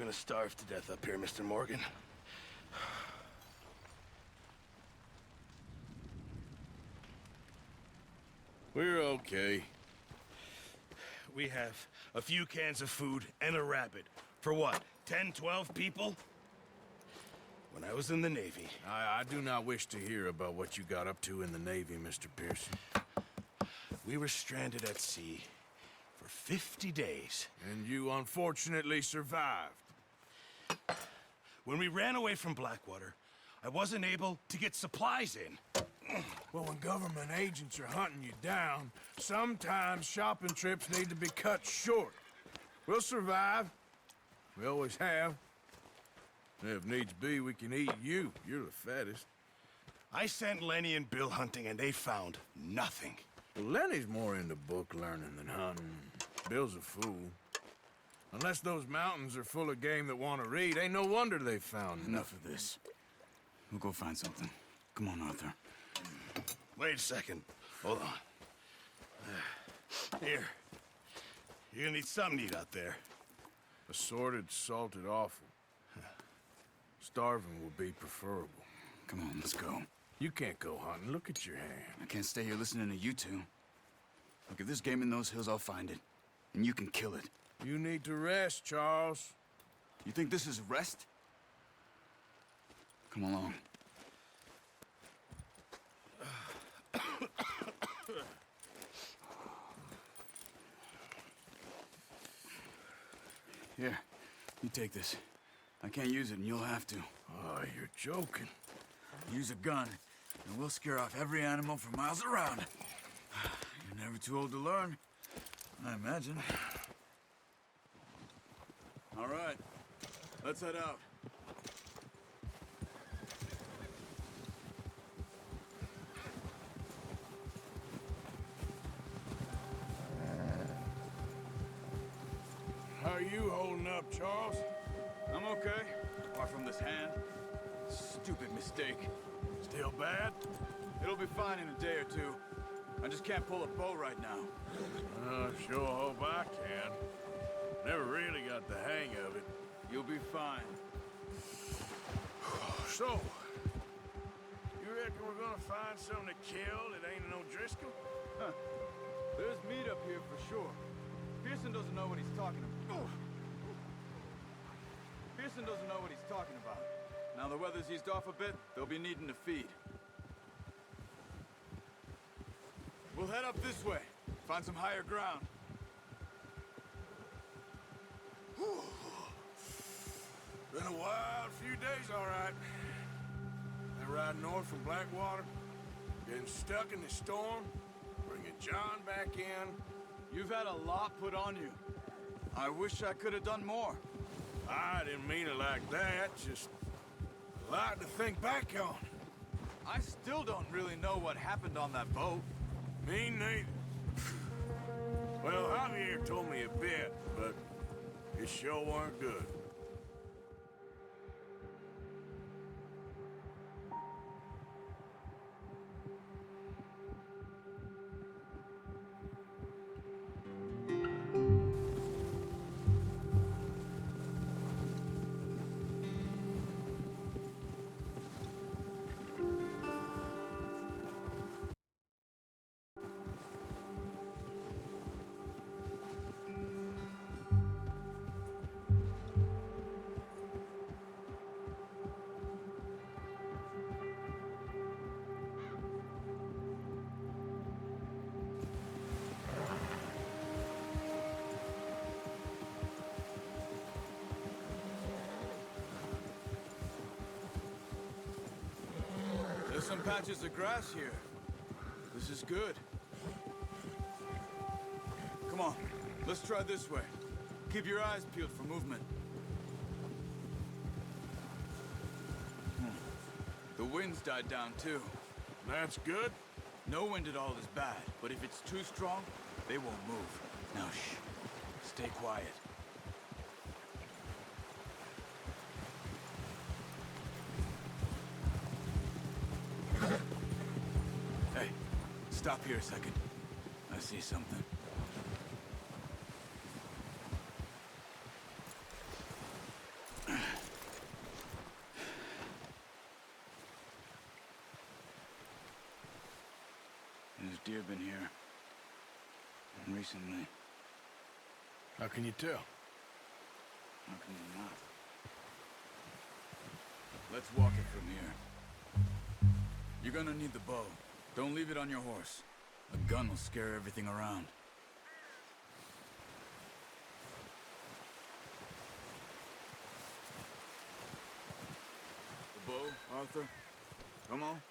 gonna starve to death up here, Mr. Morgan. We're okay. We have a few cans of food and a rabbit. For what, 10, 12 people? When I was in the Navy... I do not wish to hear about what you got up to in the Navy, Mr. Pearson. We were stranded at sea for 50 days. And you unfortunately survived. When we ran away from Blackwater, I wasn't able to get supplies in. Well, when government agents are hunting you down, sometimes shopping trips need to be cut short. We'll survive. We always have. If needs be, we can eat you. You're the fattest. I sent Lenny and Bill hunting, and they found nothing. Well, Lenny's more into book learning than hunting. Bill's a fool. Unless those mountains are full of game that want to read, ain't no wonder they found Enough of this. We'll go find something. Come on, Arthur. Wait a second. Hold on. Here. You're gonna need something to eat out there. Assorted, salted offal. Starving will be preferable. Come on, let's go. You can't go hunting. Look at your hand. I can't stay here listening to you two. Look, if there's game in those hills, I'll find it. And you can kill it. You need to rest, Charles. You think this is rest? Come along. Here, you take this. I can't use it, and you'll have to. Oh, you're joking. Use a gun, and we'll scare off every animal for miles around. You're never too old to learn, I imagine. All right, let's head out. How are you holding up, Charles? I'm okay, apart from this hand. Stupid mistake. Still bad? It'll be fine in a day or two. I just can't pull a bow right now. Sure hope I can. Never really got the hang of it. You'll be fine. So, you reckon we're gonna find something to kill that ain't no Driscoll? Huh. There's meat up here for sure. Pearson doesn't know what he's talking about. Pearson doesn't know what he's talking about. Now the weather's eased off a bit, they'll be needing to feed. We'll head up this way. Find some higher ground. Been a wild few days, all right. That ride north from Blackwater, getting stuck in the storm, bringing John back in. You've had a lot put on you. I wish I could have done more. I didn't mean it like that, just a lot to think back on. I still don't really know what happened on that boat. Me neither. Well, Javier told me a bit, but it sure weren't good. There's some patches of grass here. This is good. Come on, let's try this way. Keep your eyes peeled for movement. The wind's died down too. That's good. No wind at all is bad, but if it's too strong, they won't move. Now shh, stay quiet. Hey, stop here a second. I see something. There's deer been here. And recently. How can you tell? How can you not? Let's walk it from here. You're gonna need the bow. Don't leave it on your horse. A gun will scare everything around. The bow, Arthur? Come on.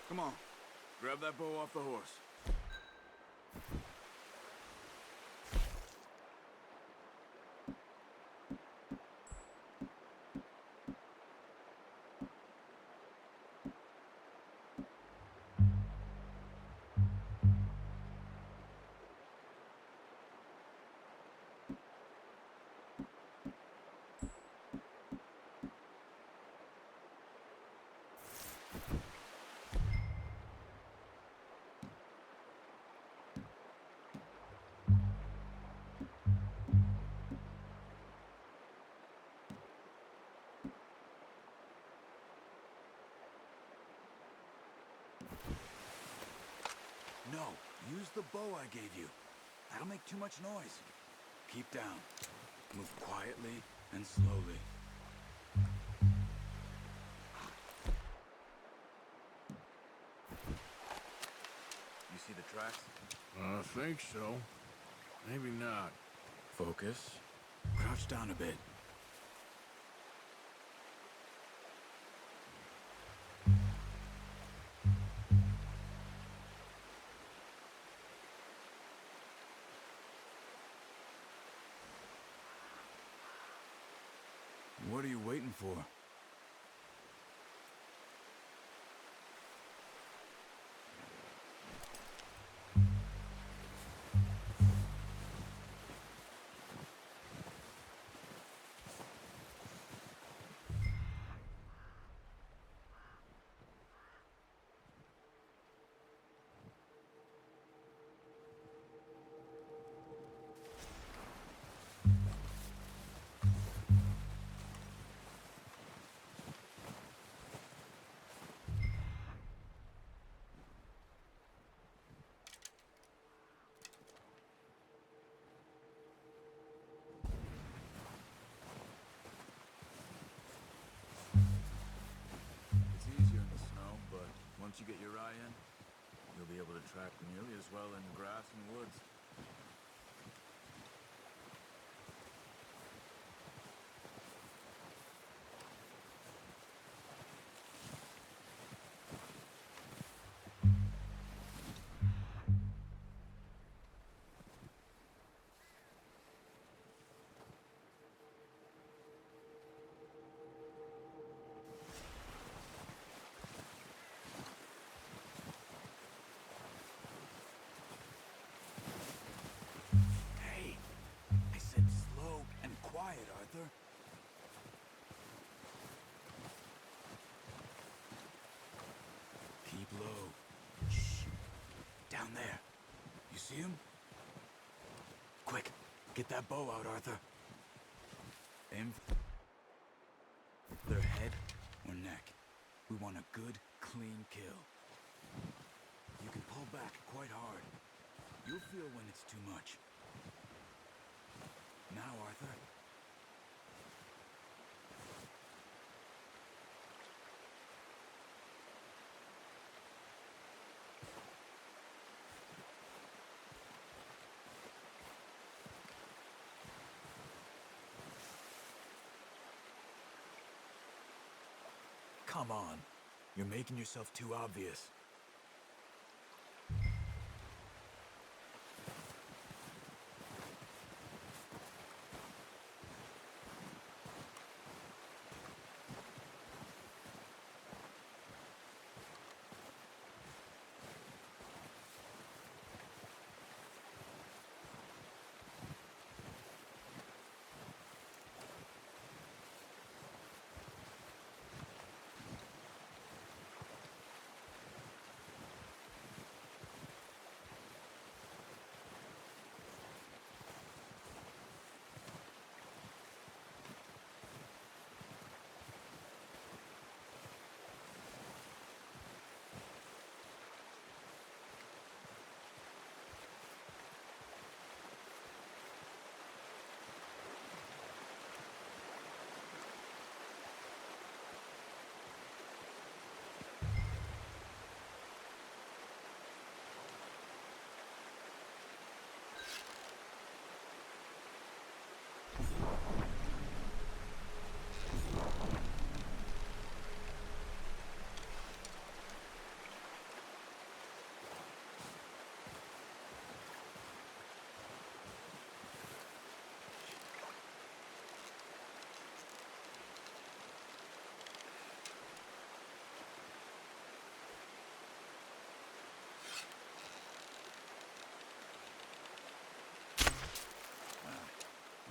Come on. Grab that bow off the horse. No, use the bow I gave you. That'll make too much noise. Keep down. Move quietly and slowly. You see the tracks? I think so. Maybe not. Focus. Crouch down a bit. What are you waiting for? It's easier in the snow, but once you get your eye in, you'll be able to track nearly as well in grass and woods. Hey, I said slow and quiet, Arthur. Keep low. Shh. Down there. You see him? Quick, get that bow out, Arthur. Aim for their head or neck. We want a good, clean kill. You can pull back quite hard. You'll feel when it's too much. Now, Arthur. Come on. You're making yourself too obvious.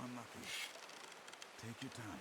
Unlucky. Take your time.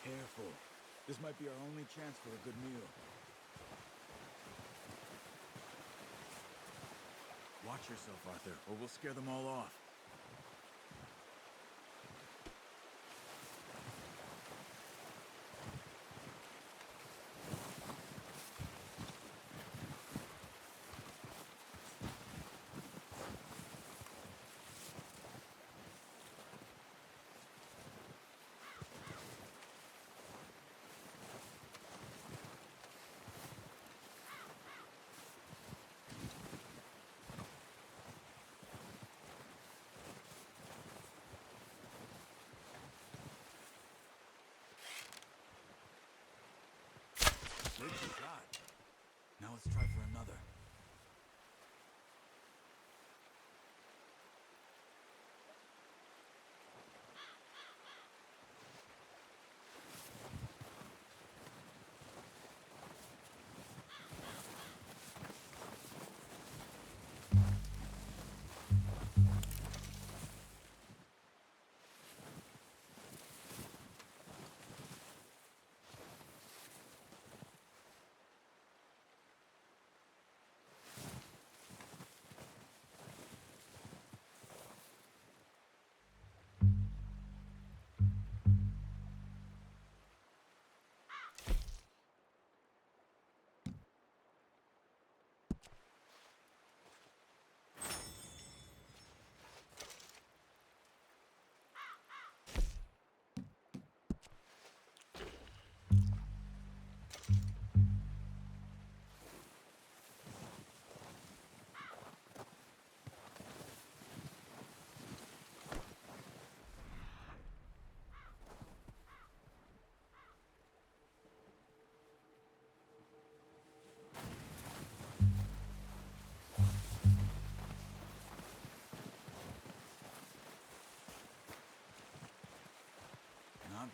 Careful. This might be our only chance for a good meal. Watch yourself, Arthur, or we'll scare them all off.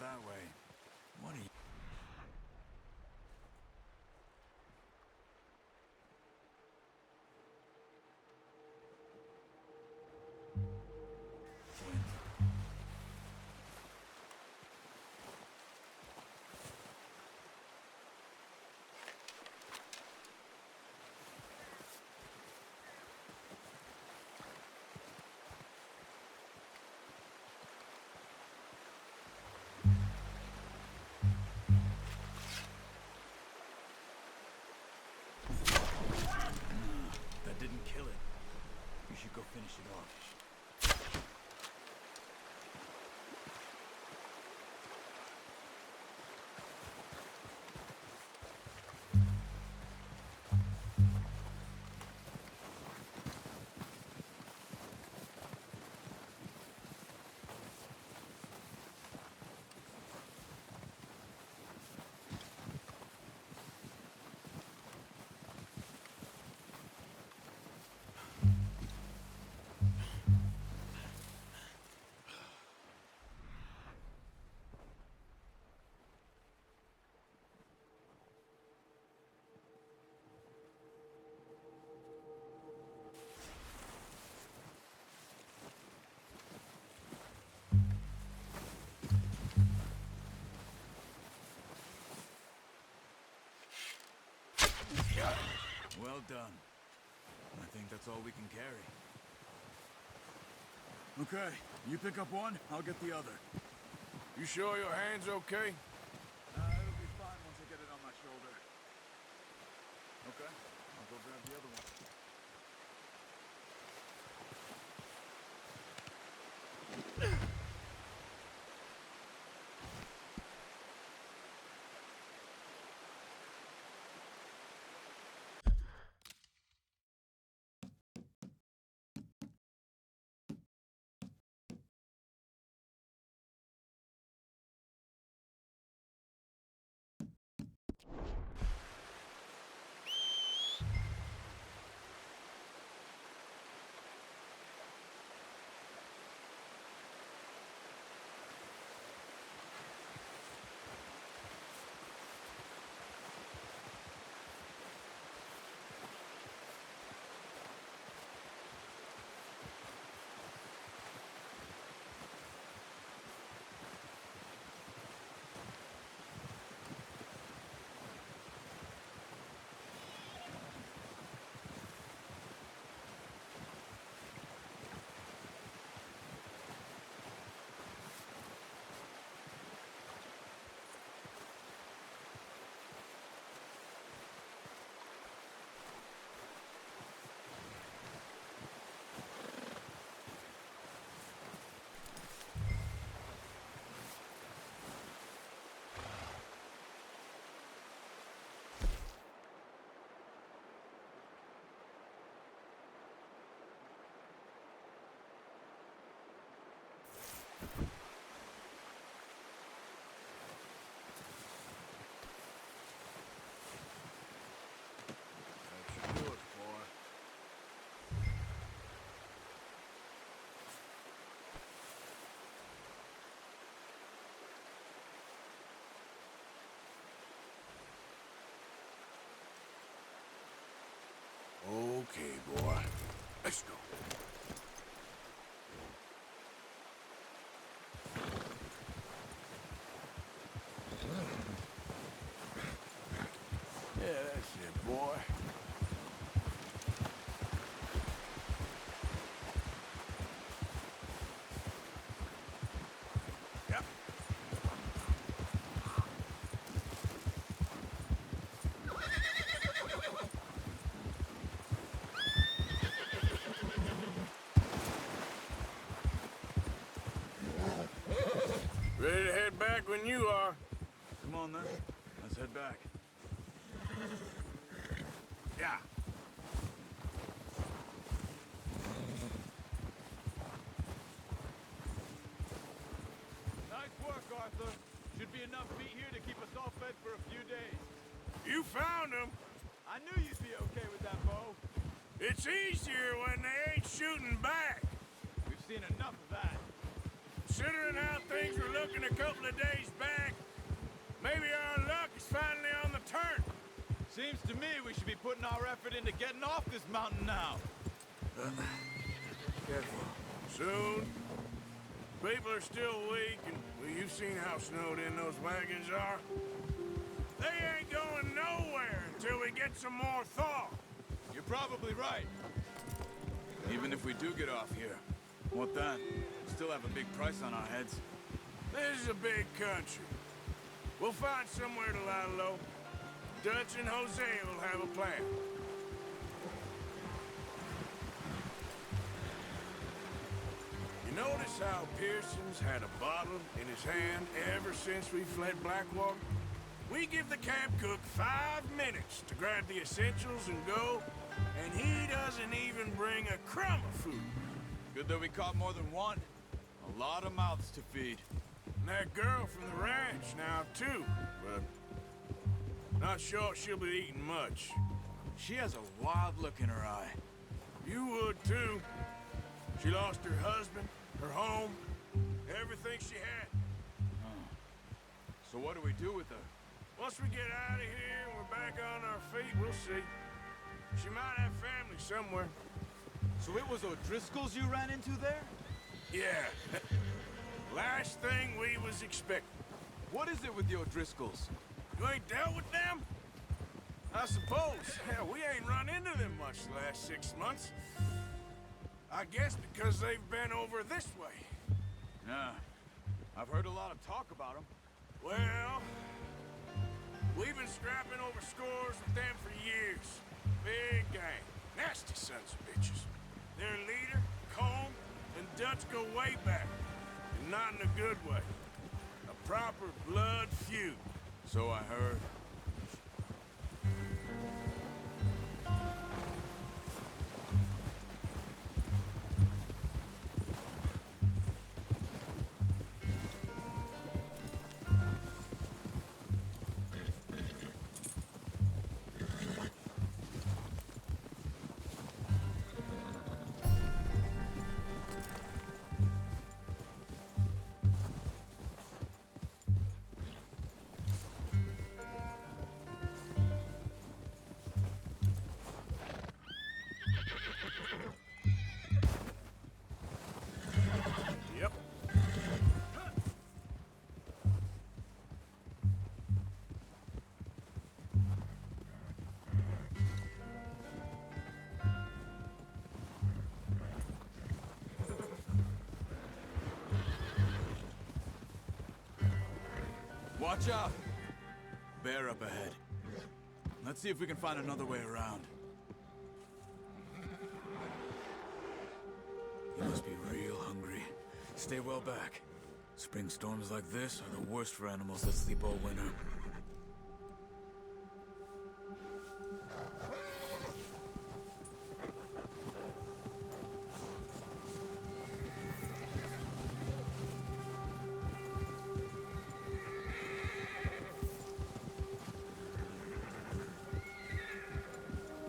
that way. What are you... That didn't kill it. You should go finish it off. Well done. I think that's all we can carry. Okay, you pick up one, I'll get the other. You sure your hand's okay? It'll be fine once I get it on my shoulder. Okay, I'll go grab the other one. That should do it, boy. Okay, boy. Let's go. Yeah, that's it, boy. Yep. Ready to head back when you are. Come on then, let's head back. Yeah. Nice work, Arthur. Should be enough meat here to keep us all fed for a few days. You found him. I knew you'd be okay with that bow. It's easier when they ain't shooting back. We've seen enough of that. Considering how things were looking a couple of days back, maybe our luck is finally on the turn. Seems to me we should be putting our effort into getting off this mountain now. Careful. Soon. People are still weak, and well, you've seen how snowed in those wagons are. They ain't going nowhere until we get some more thaw. You're probably right. Even if we do get off here, what then? Still have a big price on our heads. This is a big country. We'll find somewhere to lie low. Dutch and Hosea will have a plan. You notice how Pearson's had a bottle in his hand ever since we fled Blackwater? We give the camp cook 5 minutes to grab the essentials and go, and he doesn't even bring a crumb of food. Good that we caught more than one. A lot of mouths to feed. And that girl from the ranch now, too, but not sure she'll be eating much. She has a wild look in her eye. You would, too. She lost her husband, her home, everything she had. So what do we do with her? Once we get out of here and we're back on our feet, we'll see. She might have family somewhere. So it was O'Driscoll's you ran into there? Yeah. Last thing we was expecting. What is it with the O'Driscolls? You ain't dealt with them? I suppose. Hell, we ain't run into them much the last 6 months. I guess because they've been over this way. Yeah. I've heard a lot of talk about them. Well, we've been scrapping over scores with them for years. Big gang. Nasty sons of bitches. Their leader, Colm, and Dutch go way back. And not in a good way. A proper blood feud. So I heard. Yep. Watch out! Bear up ahead. Let's see if we can find another way around. You must be real hungry. Stay well back. Spring storms like this are the worst for animals that sleep all winter.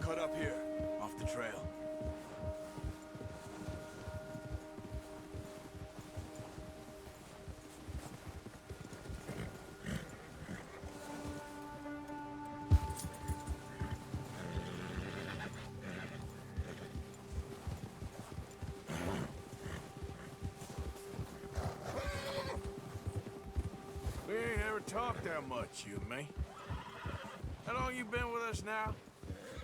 Cut up here, off the trail. We ain't ever talked that much, you and me. How long you been with us now?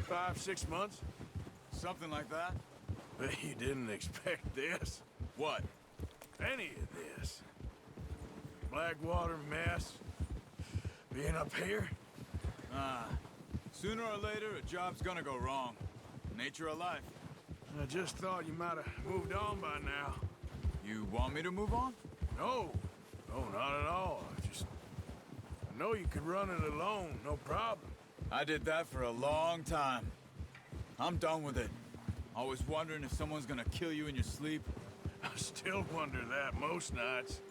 5, 6 months? Something like that? Bet you didn't expect this. What? Any of this. Blackwater mess. Being up here. Sooner or later, a job's gonna go wrong. Nature of life. I just thought you might have moved on by now. You want me to move on? No. No, not at all. I know you could run it alone, no problem. I did that for a long time. I'm done with it. Always wondering if someone's gonna kill you in your sleep. I still wonder that most nights.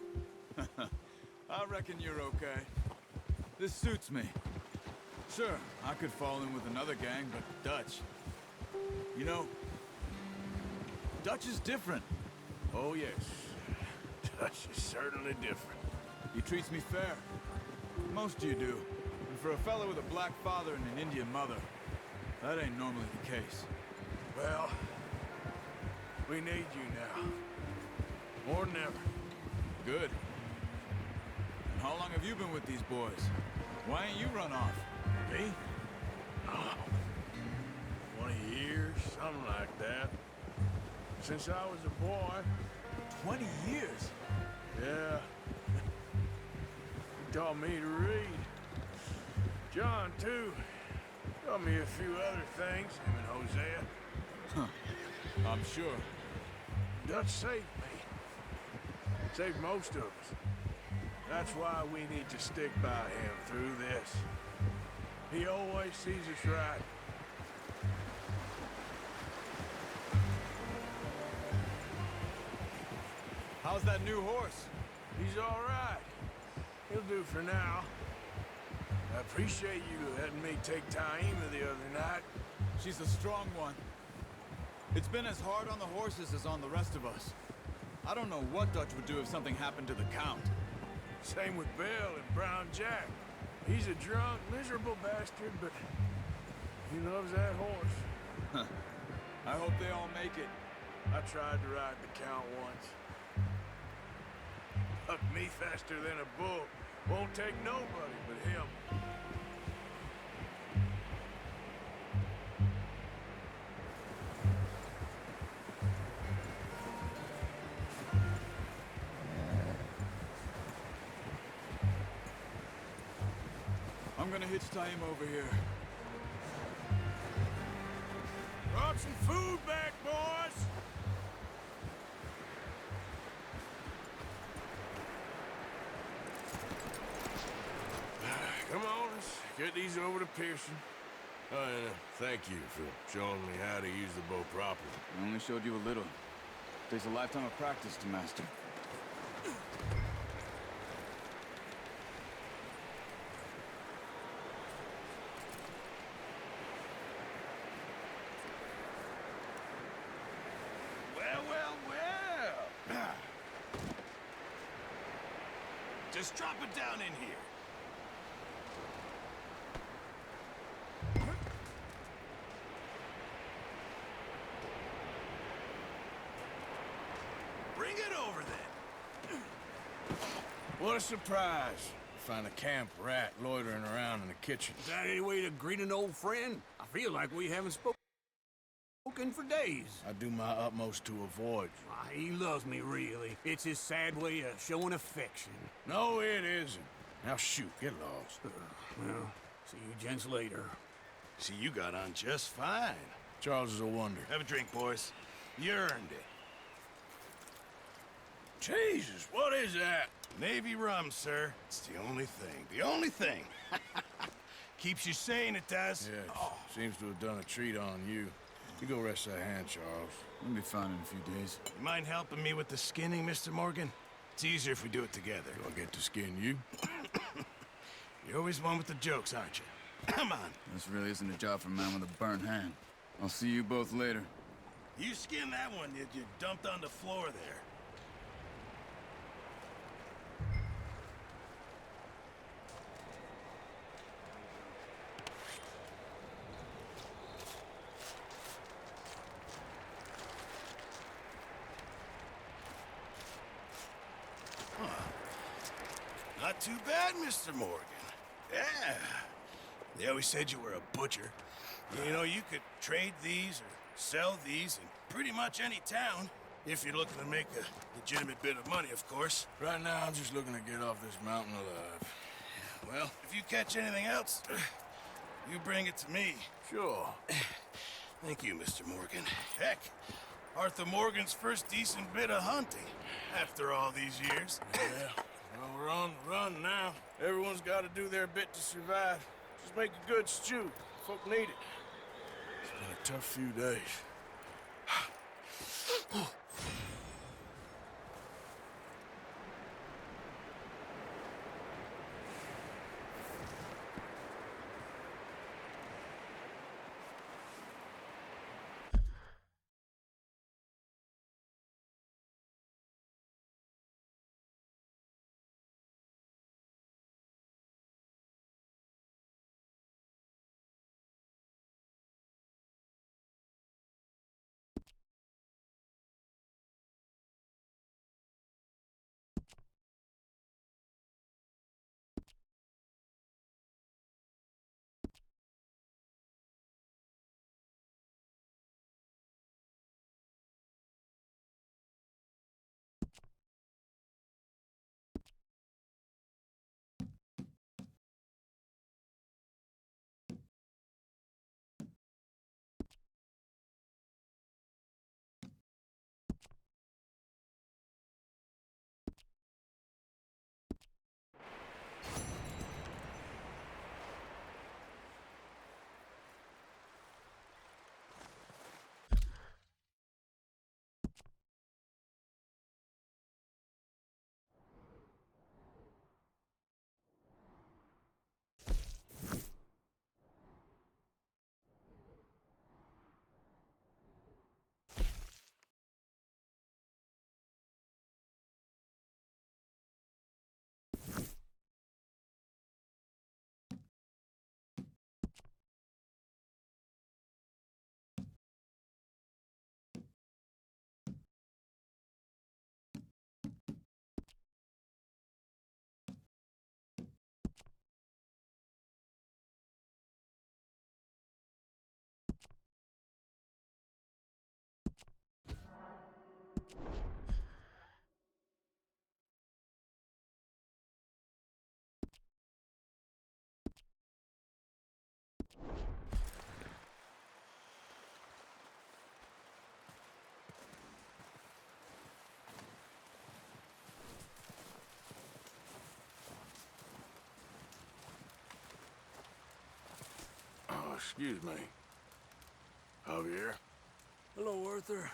I reckon you're okay. This suits me. Sure, I could fall in with another gang, but Dutch... You know, Dutch is different. Oh, yes. Dutch is certainly different. He treats me fair. Most of you do. And for a fellow with a black father and an Indian mother, that ain't normally the case. Well, we need you now. More than ever. Good. And how long have you been with these boys? Why ain't you run off? Me? Oh, 20 years, something like that. Since I was a boy. 20 years? Yeah. He taught me to read. John, too. Taught me a few other things, him and Hosea. Huh. I'm sure. Dutch saved me. Saved most of us. That's why we need to stick by him through this. He always sees us right. How's that new horse? He's all right. He'll do for now. I appreciate you letting me take Taima the other night. She's a strong one. It's been as hard on the horses as on the rest of us. I don't know what Dutch would do if something happened to the Count. Same with Bill and Brown Jack. He's a drunk, miserable bastard, but he loves that horse. I hope they all make it. I tried to ride the Count once. Bucked me faster than a bull. Won't take nobody but him. I'm gonna hitch Taima over here. Brought some food back, boys! Come on, let's get these over to Pearson. Oh, and thank you for showing me how to use the bow properly. I only showed you a little. Takes a lifetime of practice to master. Well. Just drop it down in here. Bring it over then. What a surprise. Find a camp rat loitering around in the kitchen. Is that any way to greet an old friend? I feel like we haven't spoken for days. I do my utmost to avoid you. Ah, he loves me, really. It's his sad way of showing affection. No, it isn't. Now shoot, get lost. Well, see you gents later. See, you got on just fine. Charles is a wonder. Have a drink, boys. You earned it. Jesus, what is that? Navy rum, sir. It's the only thing. The only thing. Keeps you sane, it does. Yeah, seems to have done a treat on you. You go rest that hand, Charles. We'll be fine in a few days. You mind helping me with the skinning, Mr. Morgan? It's easier if we do it together. Do I get to skin you? You're always one with the jokes, aren't you? Come on. This really isn't a job for a man with a burnt hand. I'll see you both later. You skinned that one you dumped on the floor there. Not too bad, Mr. Morgan. Yeah. They always said you were a butcher. You know, you could trade these or sell these in pretty much any town, if you're looking to make a legitimate bit of money, of course. Right now, I'm just looking to get off this mountain alive. Well, if you catch anything else, you bring it to me. Sure. Thank you, Mr. Morgan. Heck, Arthur Morgan's first decent bit of hunting, after all these years. Yeah. Well, we're on the run now. Everyone's got to do their bit to survive. Just make a good stew. Folk need it. It's been a tough few days. Oh, excuse me. Javier, Hello, Arthur.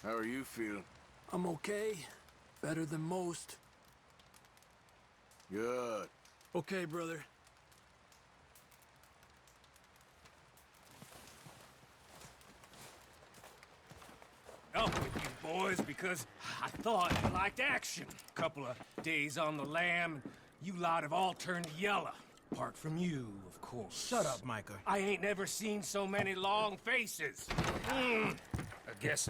how are you feeling? I'm okay. Better than most. Good. Okay, brother. Up with you boys because I thought you liked action. Couple of days on the lam, you lot have all turned yellow. Apart from you, of course. Shut up, Micah. I ain't never seen so many long faces. I guess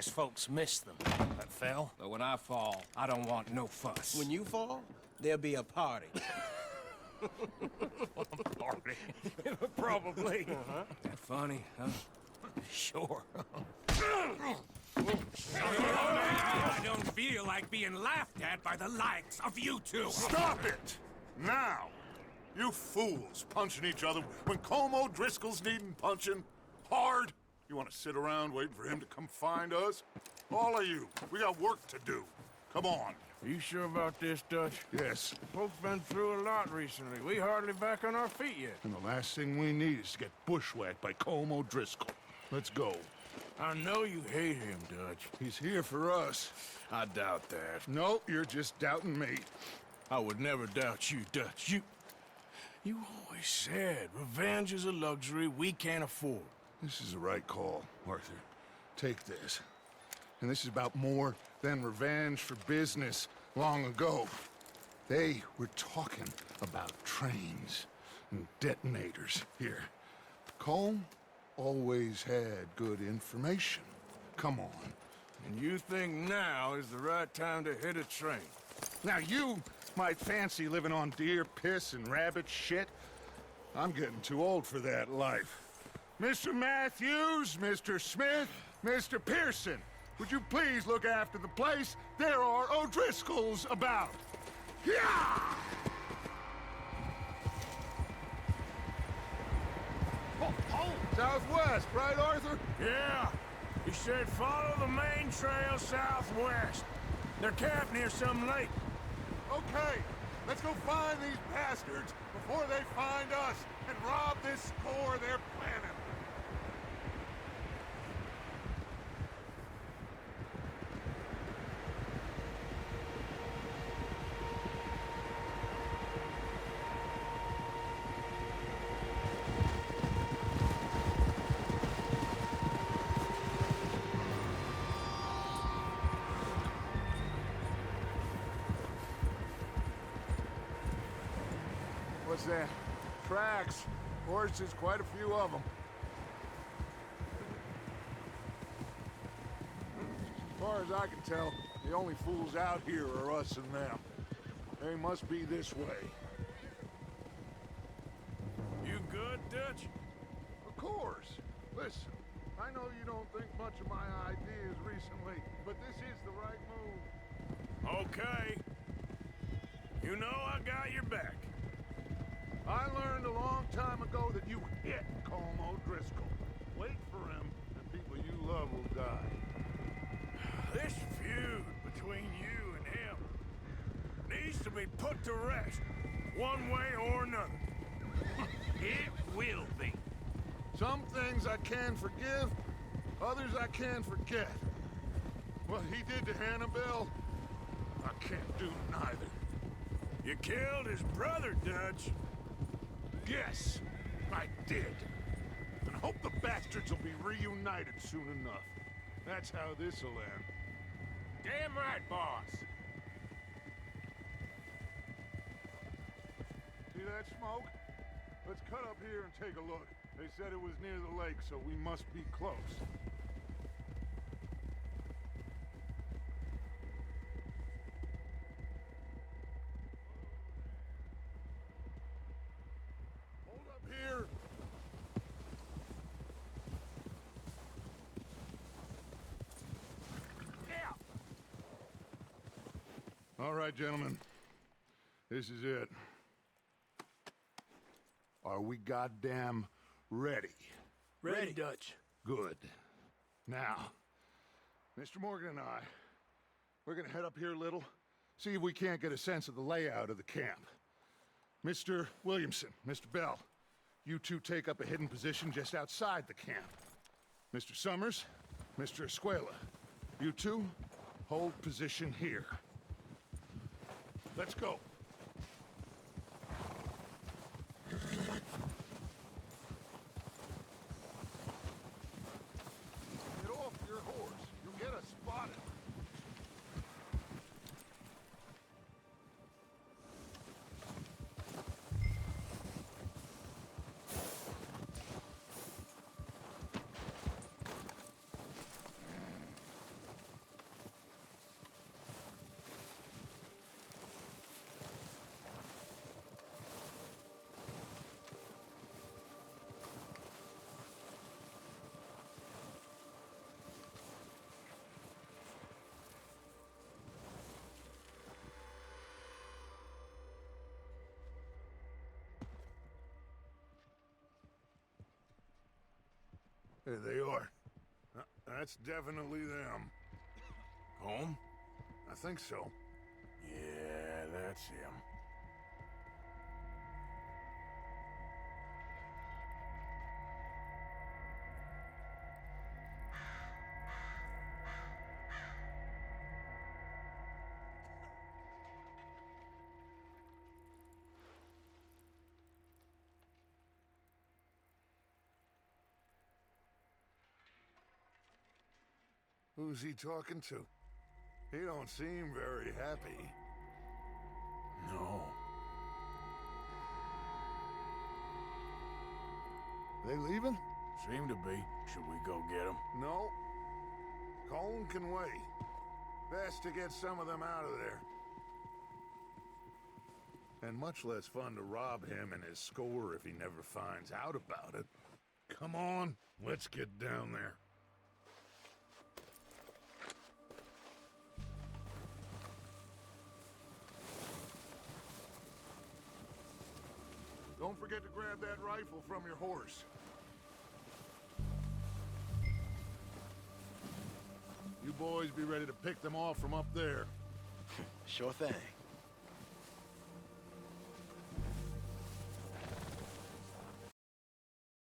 folks miss them that fell. But when I fall, I don't want no fuss. When you fall, there'll be a party. Party. Probably. That funny, huh? Sure. I don't feel like being laughed at by the likes of you two. Stop it! Now! You fools punching each other when Colm O'Driscoll's needing punching hard. You want to sit around waiting for him to come find us? All of you, we got work to do. Come on. Are you sure about this, Dutch? Yes. Folks been through a lot recently. We hardly back on our feet yet. And the last thing we need is to get bushwhacked by Colm O'Driscoll. Let's go. I know you hate him, Dutch. He's here for us. I doubt that. No, you're just doubting me. I would never doubt you, Dutch. You always said revenge is a luxury we can't afford. This is the right call, Arthur. Take this. And this is about more than revenge for business long ago. They were talking about trains and detonators here. Colm always had good information. Come on. And you think now is the right time to hit a train? Now you might fancy living on deer piss and rabbit shit. I'm getting too old for that life. Mr. Matthews, Mr. Smith, Mr. Pearson, would you please look after the place? There are O'Driscolls about. Yeah! Southwest, right, Arthur? Yeah. He said follow the main trail southwest. They're camped near some lake. Okay, let's go find these bastards before they find us and rob this score they're planning. What's that? Tracks. Horses, quite a few of them. As far as I can tell, the only fools out here are us and them. They must be this way. You good, Dutch? Of course. Listen, I know you don't think much of my ideas recently, but this is the right move. Okay. You know I got your back. I learned a long time ago that you hit Colm O'Driscoll. Wait for him, and people you love will die. This feud between you and him needs to be put to rest, one way or another. It will be. Some things I can forgive, others I can forget. What he did to Annabelle, I can't do neither. You killed his brother, Dutch. Yes, I did. And I hope the bastards will be reunited soon enough. That's how this'll end. Damn right, boss. See that smoke? Let's cut up here and take a look. They said it was near the lake, so we must be close. Hold up here. All right, gentlemen. This is it. Are we goddamn ready? Ready, Dutch. Good. Now, Mr. Morgan and I, we're gonna head up here a little, see if we can't get a sense of the layout of the camp. Mr. Williamson, Mr. Bell, you two take up a hidden position just outside the camp. Mr. Summers, Mr. Escuela, you two hold position here. Let's go. Get off your horse. You'll get us spotted. There they are. That's definitely them. Home? I think so. Yeah, that's him. Who's he talking to? He don't seem very happy. No. They leaving? Seem to be. Should we go get them? No. Colin can wait. Best to get some of them out of there. And much less fun to rob him and his score if he never finds out about it. Come on, let's get down there. Don't forget to grab that rifle from your horse. You boys be ready to pick them off from up there. Sure thing.